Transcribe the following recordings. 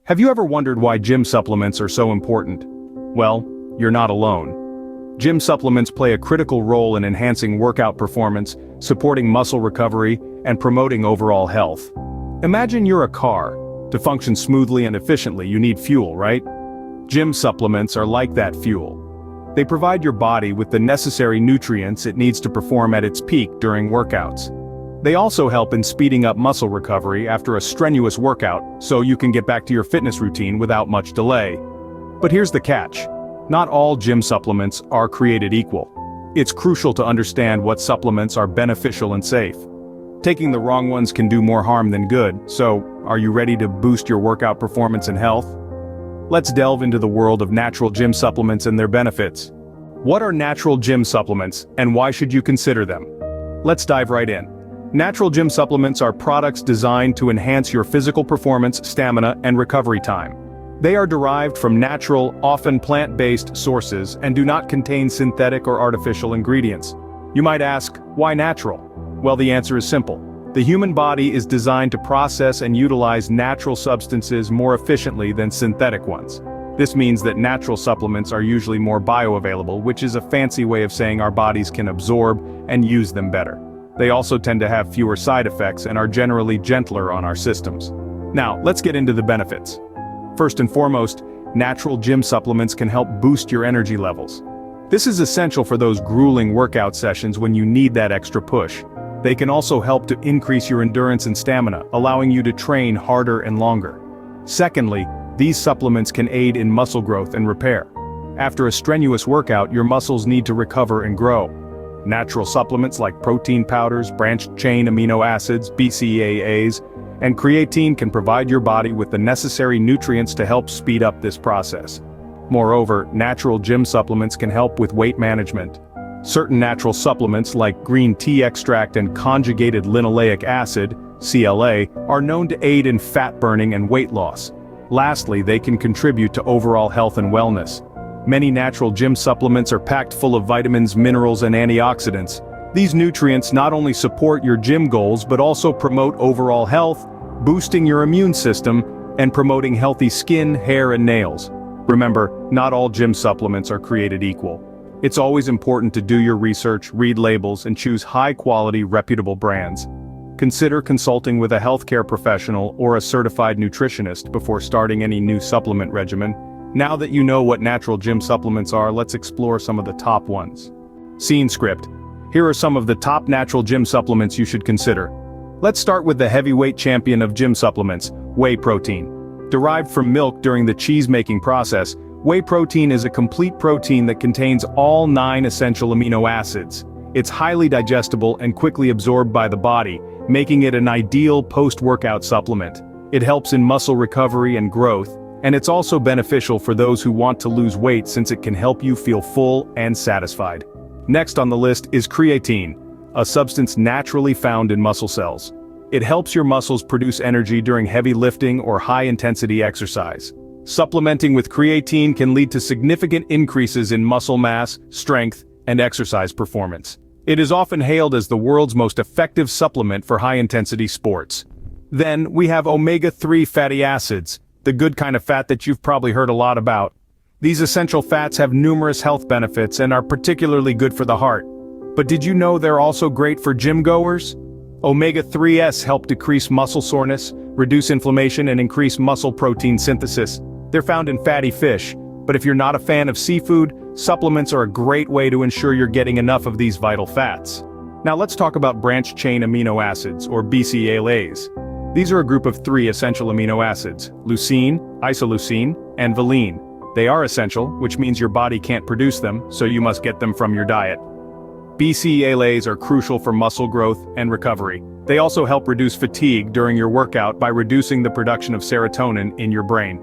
Have you ever wondered why gym supplements are so important? Well, you're not alone. Gym supplements play a critical role in enhancing workout performance, supporting muscle recovery, and promoting overall health. Imagine you're a car. To function smoothly and efficiently, you need fuel, right? Gym supplements are like that fuel. They provide your body with the necessary nutrients it needs to perform at its peak during workouts. They also help in speeding up muscle recovery after a strenuous workout, so you can get back to your fitness routine without much delay. But here's the catch. Not all gym supplements are created equal. It's crucial to understand what supplements are beneficial and safe. Taking the wrong ones can do more harm than good, so are you ready to boost your workout performance and health? Let's delve into the world of natural gym supplements and their benefits. What are natural gym supplements, and why should you consider them? Let's dive right in. Natural gym supplements are products designed to enhance your physical performance, stamina, and recovery time. They are derived from natural, often plant-based sources and do not contain synthetic or artificial ingredients. You might ask, why natural? Well, the answer is simple. The human body is designed to process and utilize natural substances more efficiently than synthetic ones. This means that natural supplements are usually more bioavailable, which is a fancy way of saying our bodies can absorb and use them better. They also tend to have fewer side effects and are generally gentler on our systems. Now, let's get into the benefits. First and foremost, natural gym supplements can help boost your energy levels. This is essential for those grueling workout sessions when you need that extra push. They can also help to increase your endurance and stamina, allowing you to train harder and longer. Secondly, these supplements can aid in muscle growth and repair. After a strenuous workout, your muscles need to recover and grow. Natural supplements like protein powders, branched-chain amino acids, BCAAs, and creatine can provide your body with the necessary nutrients to help speed up this process. Moreover, natural gym supplements can help with weight management. Certain natural supplements like green tea extract and conjugated linoleic acid, CLA, are known to aid in fat burning and weight loss. Lastly, they can contribute to overall health and wellness. Many natural gym supplements are packed full of vitamins, minerals, and antioxidants. These nutrients not only support your gym goals but also promote overall health, boosting your immune system, and promoting healthy skin, hair, and nails. Remember, not all gym supplements are created equal. It's always important to do your research, read labels, and choose high-quality, reputable brands. Consider consulting with a healthcare professional or a certified nutritionist before starting any new supplement regimen. Now that you know what natural gym supplements are, let's explore some of the top ones. Scene script. Here are some of the top natural gym supplements you should consider. Let's start with the heavyweight champion of gym supplements, whey protein. Derived from milk during the cheese-making process, whey protein is a complete protein that contains all 9 essential amino acids. It's highly digestible and quickly absorbed by the body, making it an ideal post-workout supplement. It helps in muscle recovery and growth, and it's also beneficial for those who want to lose weight since it can help you feel full and satisfied. Next on the list is creatine, a substance naturally found in muscle cells. It helps your muscles produce energy during heavy lifting or high-intensity exercise. Supplementing with creatine can lead to significant increases in muscle mass, strength, and exercise performance. It is often hailed as the world's most effective supplement for high-intensity sports. Then, we have omega-3 fatty acids, the good kind of fat that you've probably heard a lot about. These essential fats have numerous health benefits and are particularly good for the heart. But did you know they're also great for gym goers? Omega-3s help decrease muscle soreness, reduce inflammation, and increase muscle protein synthesis. They're found in fatty fish, but if you're not a fan of seafood, supplements are a great way to ensure you're getting enough of these vital fats. Now let's talk about branched-chain amino acids, or BCAAs. These are a group of 3 essential amino acids: leucine, isoleucine, and valine. They are essential, which means your body can't produce them, so you must get them from your diet. BCAAs are crucial for muscle growth and recovery. They also help reduce fatigue during your workout by reducing the production of serotonin in your brain.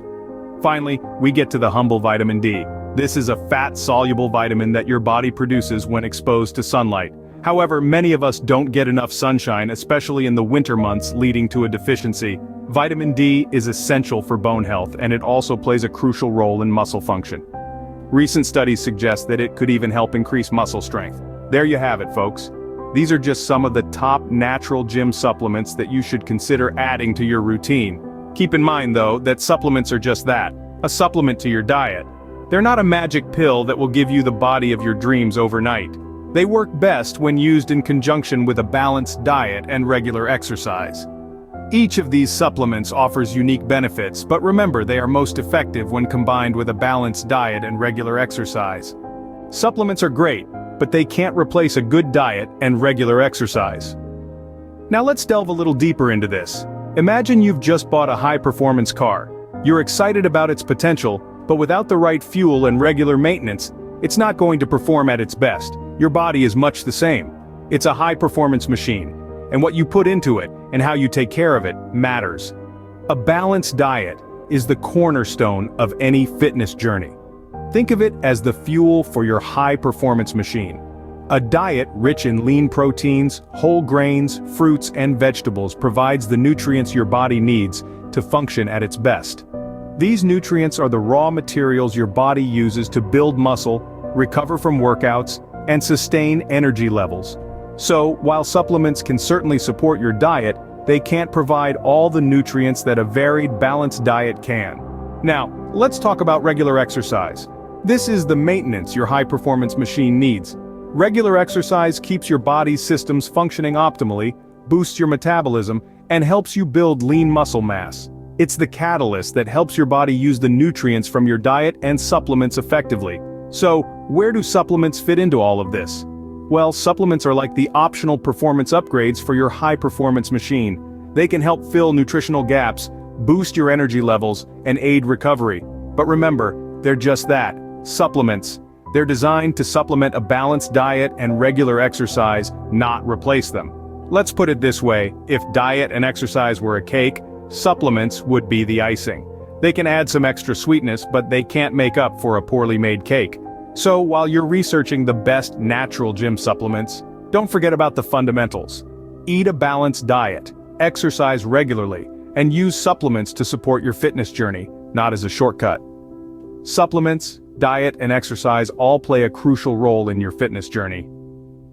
Finally, we get to the humble vitamin D. This is a fat-soluble vitamin that your body produces when exposed to sunlight. However, many of us don't get enough sunshine, especially in the winter months, leading to a deficiency. Vitamin D is essential for bone health, and it also plays a crucial role in muscle function. Recent studies suggest that it could even help increase muscle strength. There you have it, folks. These are just some of the top natural gym supplements that you should consider adding to your routine. Keep in mind though that supplements are just that, a supplement to your diet. They're not a magic pill that will give you the body of your dreams overnight. They work best when used in conjunction with a balanced diet and regular exercise. Each of these supplements offers unique benefits, but remember they are most effective when combined with a balanced diet and regular exercise. Supplements are great, but they can't replace a good diet and regular exercise. Now let's delve a little deeper into this. Imagine you've just bought a high-performance car. You're excited about its potential, but without the right fuel and regular maintenance, it's not going to perform at its best. Your body is much the same. It's a high-performance machine, and what you put into it and how you take care of it matters. A balanced diet is the cornerstone of any fitness journey. Think of it as the fuel for your high-performance machine. A diet rich in lean proteins, whole grains, fruits, and vegetables provides the nutrients your body needs to function at its best. These nutrients are the raw materials your body uses to build muscle, recover from workouts, and sustain energy levels. So, while supplements can certainly support your diet, they can't provide all the nutrients that a varied, balanced diet can. Now, let's talk about regular exercise. This is the maintenance your high-performance machine needs. Regular exercise keeps your body's systems functioning optimally, boosts your metabolism, and helps you build lean muscle mass. It's the catalyst that helps your body use the nutrients from your diet and supplements effectively. So, where do supplements fit into all of this? Well, supplements are like the optional performance upgrades for your high-performance machine. They can help fill nutritional gaps, boost your energy levels, and aid recovery. But remember, they're just that, supplements. They're designed to supplement a balanced diet and regular exercise, not replace them. Let's put it this way, if diet and exercise were a cake, supplements would be the icing. They can add some extra sweetness, but they can't make up for a poorly made cake. So while you're researching the best natural gym supplements, don't forget about the fundamentals. Eat a balanced diet, exercise regularly, and use supplements to support your fitness journey, not as a shortcut. Supplements, diet, and exercise all play a crucial role in your fitness journey.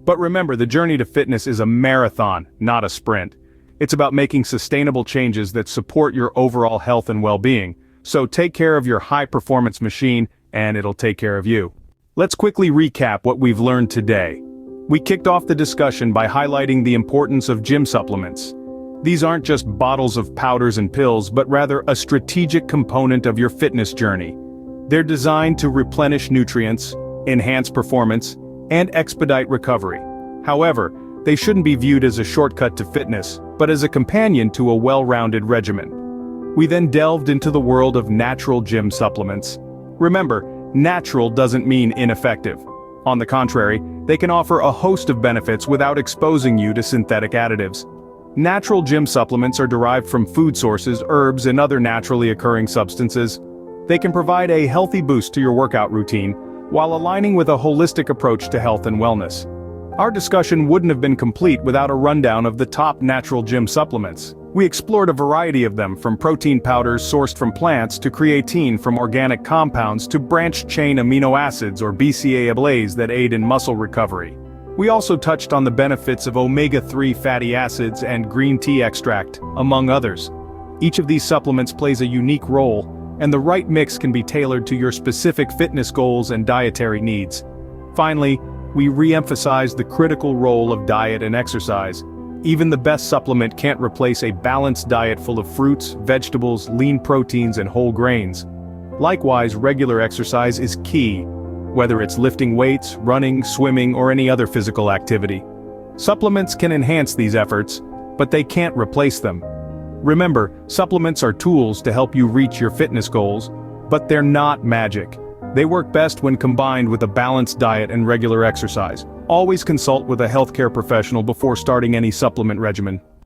But remember, the journey to fitness is a marathon, not a sprint. It's about making sustainable changes that support your overall health and well-being. So take care of your high-performance machine, and it'll take care of you. Let's quickly recap what we've learned today. We kicked off the discussion by highlighting the importance of gym supplements. These aren't just bottles of powders and pills, but rather a strategic component of your fitness journey. They're designed to replenish nutrients, enhance performance, and expedite recovery. However, they shouldn't be viewed as a shortcut to fitness, but as a companion to a well-rounded regimen. We then delved into the world of natural gym supplements. Remember, natural doesn't mean ineffective. On the contrary, they can offer a host of benefits without exposing you to synthetic additives. Natural gym supplements are derived from food sources, herbs, and other naturally occurring substances. They can provide a healthy boost to your workout routine, while aligning with a holistic approach to health and wellness. Our discussion wouldn't have been complete without a rundown of the top natural gym supplements. We explored a variety of them, from protein powders sourced from plants to creatine from organic compounds to branched-chain amino acids or BCAAs that aid in muscle recovery. We also touched on the benefits of omega-3 fatty acids and green tea extract, among others. Each of these supplements plays a unique role, and the right mix can be tailored to your specific fitness goals and dietary needs. Finally, we re-emphasized the critical role of diet and exercise. Even the best supplement can't replace a balanced diet full of fruits, vegetables, lean proteins, and whole grains. Likewise, regular exercise is key, whether it's lifting weights, running, swimming, or any other physical activity. Supplements can enhance these efforts, but they can't replace them. Remember, supplements are tools to help you reach your fitness goals, but they're not magic. They work best when combined with a balanced diet and regular exercise. Always consult with a healthcare professional before starting any supplement regimen.